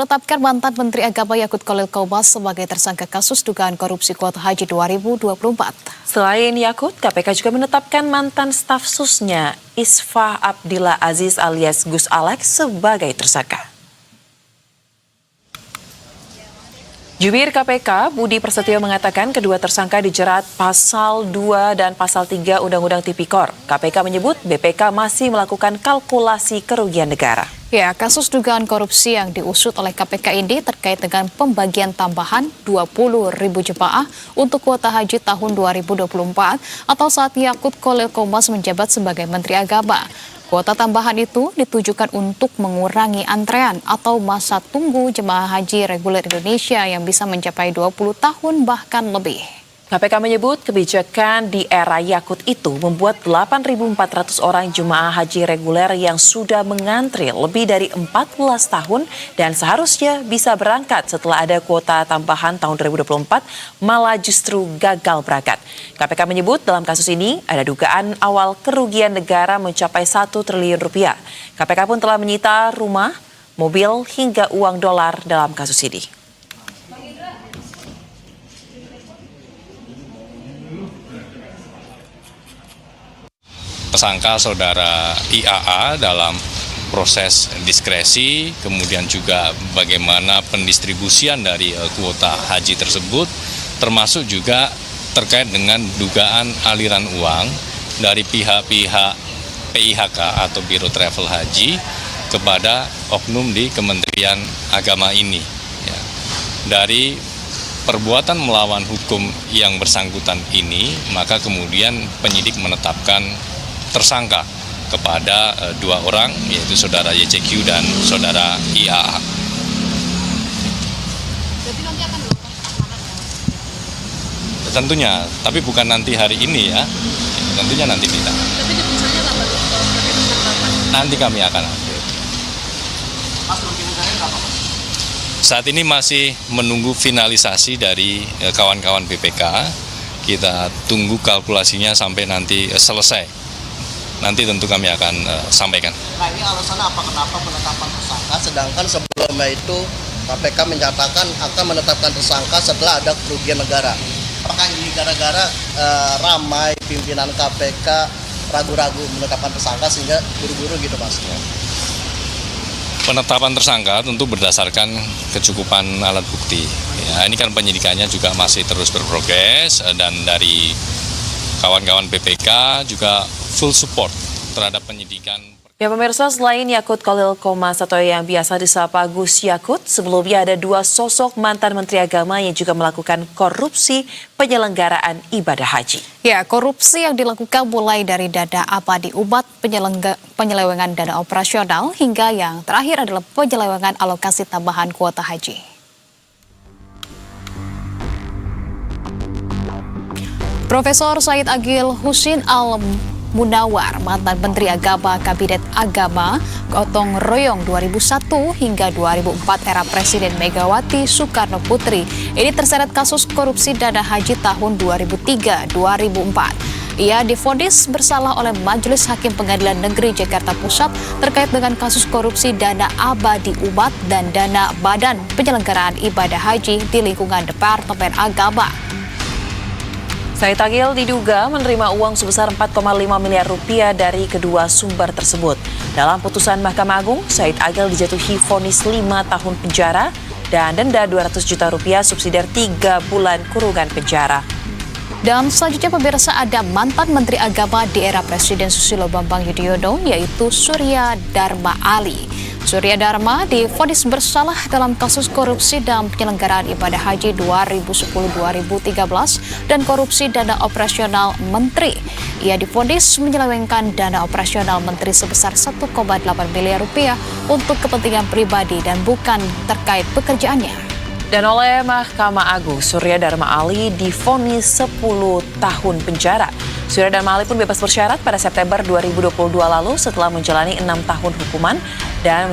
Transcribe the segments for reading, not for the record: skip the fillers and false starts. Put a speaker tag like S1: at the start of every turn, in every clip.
S1: Menetapkan mantan Menteri Agama Yakut Khalil Qomas sebagai tersangka kasus dugaan korupsi kuota haji 2024.
S2: Selain Yakut, KPK juga menetapkan mantan staf susnya Isfah Abdillah Aziz alias Gus Alex sebagai tersangka. Jubir KPK Budi Prasetyo mengatakan kedua tersangka dijerat pasal 2 dan pasal 3 Undang-Undang Tipikor. KPK menyebut BPK masih melakukan kalkulasi kerugian negara.
S1: Ya, kasus dugaan korupsi yang diusut oleh KPK ini terkait dengan pembagian tambahan 20.000 jemaah untuk kuota haji tahun 2024 atau saat Yakut Khalil Qomas menjabat sebagai Menteri Agama. Kuota tambahan itu ditujukan untuk mengurangi antrean atau masa tunggu jemaah haji reguler Indonesia yang bisa mencapai 20 tahun bahkan lebih.
S2: KPK menyebut kebijakan di era Yakut itu membuat 8.400 orang jemaah haji reguler yang sudah mengantri lebih dari 14 tahun dan seharusnya bisa berangkat setelah ada kuota tambahan tahun 2024 malah justru gagal berangkat. KPK menyebut dalam kasus ini ada dugaan awal kerugian negara mencapai 1 triliun rupiah. KPK pun telah menyita rumah, mobil hingga uang dolar dalam kasus ini.
S3: Tersangka saudara IAA dalam proses diskresi, kemudian juga bagaimana pendistribusian dari kuota haji tersebut, termasuk juga terkait dengan dugaan aliran uang dari pihak-pihak PIHK atau Biro Travel Haji kepada oknum di Kementerian Agama ini. Ya. Dari perbuatan melawan hukum yang bersangkutan ini, maka kemudian penyidik menetapkan tersangka kepada dua orang, yaitu saudara YCQ dan saudara IAA.
S1: Jadi nanti akan dilakukan penahanan ya?
S3: Tentunya, tapi bukan nanti hari ini ya, tentunya nanti kita.
S1: Tapi misalnya kapan?
S3: Nanti kami akan update. Saat ini masih menunggu finalisasi dari kawan-kawan BPK. Kita tunggu kalkulasinya sampai nanti selesai. Nanti tentu kami akan sampaikan.
S4: Nah, ini alasannya apa kenapa penetapan tersangka, sedangkan sebelumnya itu KPK menyatakan akan menetapkan tersangka setelah ada kerugian negara. Apakah ini gara-gara ramai pimpinan KPK ragu-ragu menetapkan tersangka sehingga buru-buru gitu Mas?
S3: Penetapan tersangka tentu berdasarkan kecukupan alat bukti. Ya, ini kan penyidikannya juga masih terus berprogres dan dari kawan-kawan BPK juga full support terhadap penyidikan.
S2: Ya pemirsa, selain Yakut Khalil Qomas atau yang biasa disapa Gus Yakut, sebelumnya ada dua sosok mantan Menteri Agama yang juga melakukan korupsi penyelenggaraan ibadah haji.
S1: Ya, korupsi yang dilakukan mulai dari dana abadi umat, penyelewengan dana operasional, hingga yang terakhir adalah penyelewengan alokasi tambahan kuota haji. Profesor Said Agil Husin Al-Munawar, mantan Menteri Agama Kabinet Agama Gotong Royong 2001 hingga 2004 era Presiden Megawati Soekarno Putri, ini terseret kasus korupsi dana haji tahun 2003-2004. Ia divonis bersalah oleh Majelis Hakim Pengadilan Negeri Jakarta Pusat terkait dengan kasus korupsi dana abadi umat dan dana Badan Penyelenggaraan Ibadah Haji di lingkungan Departemen Agama.
S2: Said Agil diduga menerima uang sebesar 4,5 miliar rupiah dari kedua sumber tersebut. Dalam putusan Mahkamah Agung, Said Agil dijatuhi vonis 5 tahun penjara dan denda 200 juta rupiah subsidiar 3 bulan kurungan penjara.
S1: Dan selanjutnya pemirsa, ada mantan Menteri Agama di era Presiden Susilo Bambang Yudhoyono yaitu Surya Dharma Ali. Surya Dharma divonis bersalah dalam kasus korupsi dalam penyelenggaraan ibadah haji 2010-2013 dan korupsi dana operasional menteri. Ia divonis menyelewengkan dana operasional menteri sebesar 1,8 miliar rupiah untuk kepentingan pribadi dan bukan terkait pekerjaannya.
S2: Dan oleh Mahkamah Agung, Surya Dharma Ali divonis 10 tahun penjara. Surya Dharma Ali pun bebas bersyarat pada September 2022 lalu setelah menjalani 6 tahun hukuman dan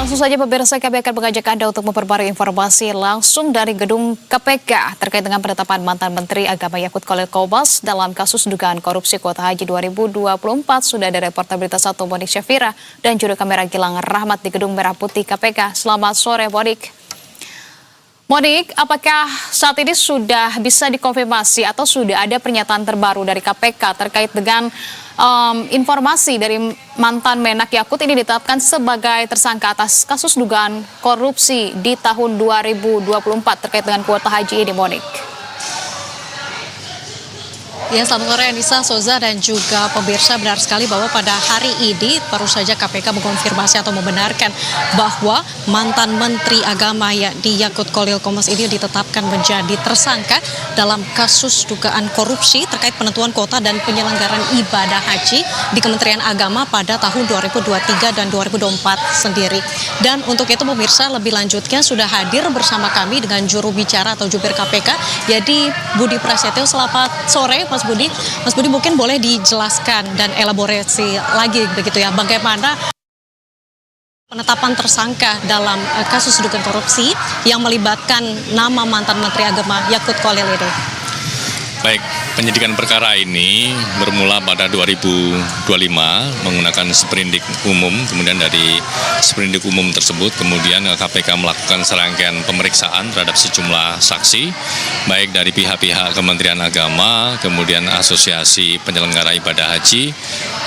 S1: Langsung saja pemirsa, kami akan mengajak Anda untuk memperbarui informasi langsung dari gedung KPK terkait dengan penetapan mantan Menteri Agama Yakut Khalil Qomas dalam kasus dugaan korupsi kuota haji 2024. Sudah ada reporter Berita 1 Monik Syafira dan juru kamera Gilang Rahmat di Gedung Merah Putih KPK. Selamat sore, Monik. Monik, apakah saat ini sudah bisa dikonfirmasi atau sudah ada pernyataan terbaru dari KPK terkait dengan informasi dari mantan Menak Yakut ini ditetapkan sebagai tersangka atas kasus dugaan korupsi di tahun 2024 terkait dengan kuota haji ini, Monik?
S5: Ya, selamat sore Anissa, Soza, dan juga pemirsa. Benar sekali bahwa pada hari ini baru saja KPK mengkonfirmasi atau membenarkan bahwa mantan Menteri Agama Yakut Khalil Qomas ini ditetapkan menjadi tersangka dalam kasus dugaan korupsi terkait penentuan kuota dan penyelenggaraan ibadah haji di Kementerian Agama pada tahun 2023 dan 2024 sendiri. Dan untuk itu pemirsa, lebih lanjutnya sudah hadir bersama kami dengan juru bicara atau jubir KPK, jadi Budi Prasetyo. Selamat sore, Mas Budi. Mas Budi, mungkin boleh dijelaskan dan elaborasi lagi begitu ya, bagaimana penetapan tersangka dalam kasus dugaan korupsi yang melibatkan nama mantan Menteri Agama Yakut Khalil ini?
S3: Baik, penyidikan perkara ini bermula pada 2025 menggunakan sprindik umum, kemudian dari sprindik umum tersebut kemudian KPK melakukan serangkaian pemeriksaan terhadap sejumlah saksi, baik dari pihak-pihak Kementerian Agama, kemudian Asosiasi Penyelenggara Ibadah Haji,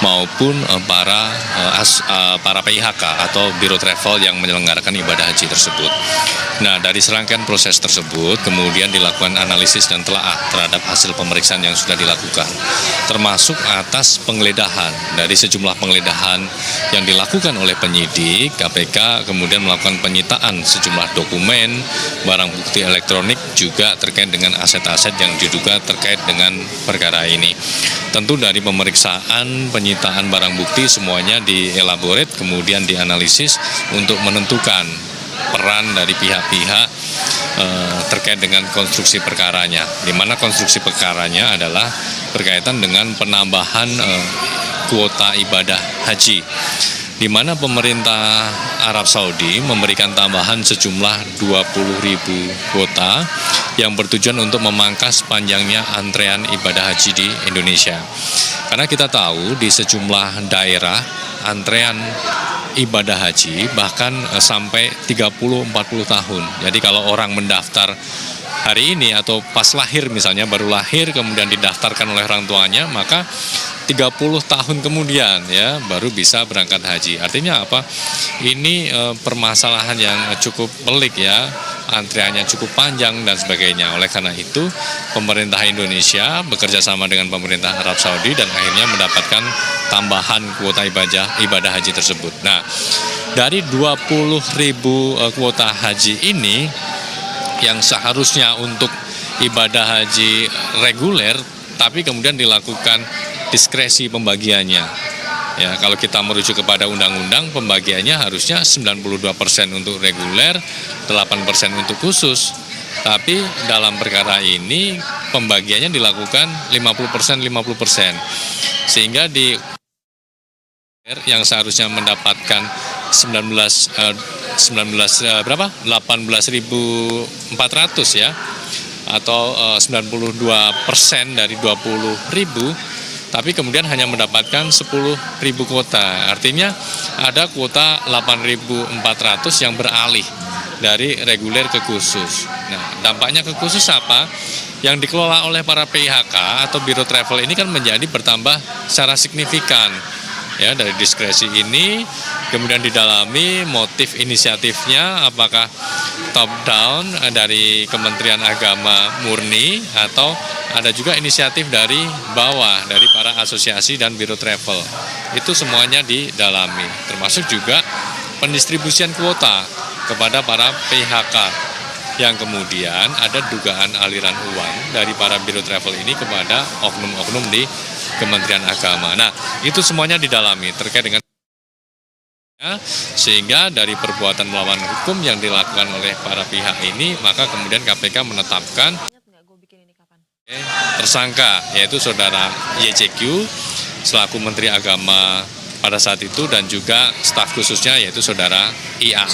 S3: maupun para PIHK atau Biro Travel yang menyelenggarakan ibadah haji tersebut. Nah, dari serangkaian proses tersebut kemudian dilakukan analisis dan telaah terhadap hasil pemeriksaan yang sudah dilakukan, termasuk atas penggeledahan. Dari sejumlah penggeledahan yang dilakukan oleh penyidik, KPK kemudian melakukan penyitaan sejumlah dokumen, barang bukti elektronik, juga terkait dengan aset-aset yang diduga terkait dengan perkara ini. Tentu dari pemeriksaan, penyitaan barang bukti semuanya dielaborate, kemudian dianalisis untuk menentukan peran dari pihak-pihak terkait dengan konstruksi perkaranya, di mana konstruksi perkaranya adalah berkaitan dengan penambahan kuota ibadah haji, di mana pemerintah Arab Saudi memberikan tambahan sejumlah 20.000 kuota yang bertujuan untuk memangkas panjangnya antrean ibadah haji di Indonesia. Karena kita tahu di sejumlah daerah antrean ibadah haji bahkan sampai 30-40 tahun. Jadi kalau orang mendaftar hari ini atau pas lahir misalnya, baru lahir kemudian didaftarkan oleh orang tuanya, maka 30 tahun kemudian ya baru bisa berangkat haji. Artinya apa? Ini permasalahan yang cukup pelik ya, antriannya cukup panjang dan sebagainya. Oleh karena itu pemerintah Indonesia bekerja sama dengan pemerintah Arab Saudi dan akhirnya mendapatkan tambahan kuota ibadah haji tersebut. Nah, dari 20.000 kuota haji ini yang seharusnya untuk ibadah haji reguler, tapi kemudian dilakukan diskresi pembagiannya. Ya, kalau kita merujuk kepada undang-undang, pembagiannya harusnya 92% untuk reguler, 8% untuk khusus. Tapi dalam perkara ini pembagiannya dilakukan 50%. Sehingga di yang seharusnya mendapatkan 18.400 ya, atau 92% dari 20.000, tapi kemudian hanya mendapatkan 10.000 kuota. Artinya ada kuota 8.400 yang beralih dari reguler ke khusus. Nah, dampaknya ke khusus apa? Yang dikelola oleh para PIHK atau Biro Travel ini kan menjadi bertambah secara signifikan. Ya, dari diskresi ini kemudian didalami motif inisiatifnya, apakah top down dari Kementerian Agama murni atau ada juga inisiatif dari bawah, dari para asosiasi dan Biro Travel. Itu semuanya didalami, termasuk juga pendistribusian kuota kepada para PIHK yang kemudian ada dugaan aliran uang dari para Biro Travel ini kepada oknum-oknum di Kementerian Agama. Nah, itu semuanya didalami terkait dengan sehingga dari perbuatan melawan hukum yang dilakukan oleh para pihak ini, maka kemudian KPK menetapkan tersangka, yaitu saudara YCQ selaku Menteri Agama pada saat itu dan juga staf khususnya yaitu saudara IAA.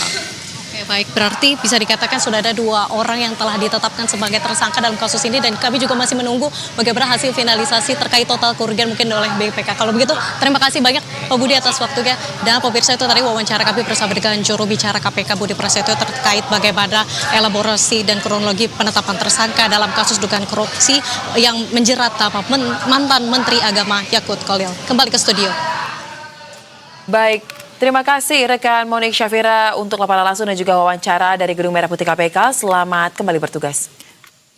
S5: Oke, baik, berarti bisa dikatakan sudah ada 2 orang yang telah ditetapkan sebagai tersangka dalam kasus ini dan kami juga masih menunggu bagaimana hasil finalisasi terkait total kerugian mungkin oleh BPK. Kalau begitu, terima kasih banyak Pak Budi atas waktunya. Dan pemirsa, itu tadi wawancara kami bersama dengan juru bicara KPK Budi Prasetyo terkait bagaimana elaborasi dan kronologi penetapan tersangka dalam kasus dugaan korupsi yang menjerat mantan Menteri Agama Yakut Kolil. Kembali ke studio.
S2: Baik, terima kasih rekan Monik Syafira untuk laporan langsung dan juga wawancara dari Gedung Merah Putih KPK. Selamat kembali bertugas.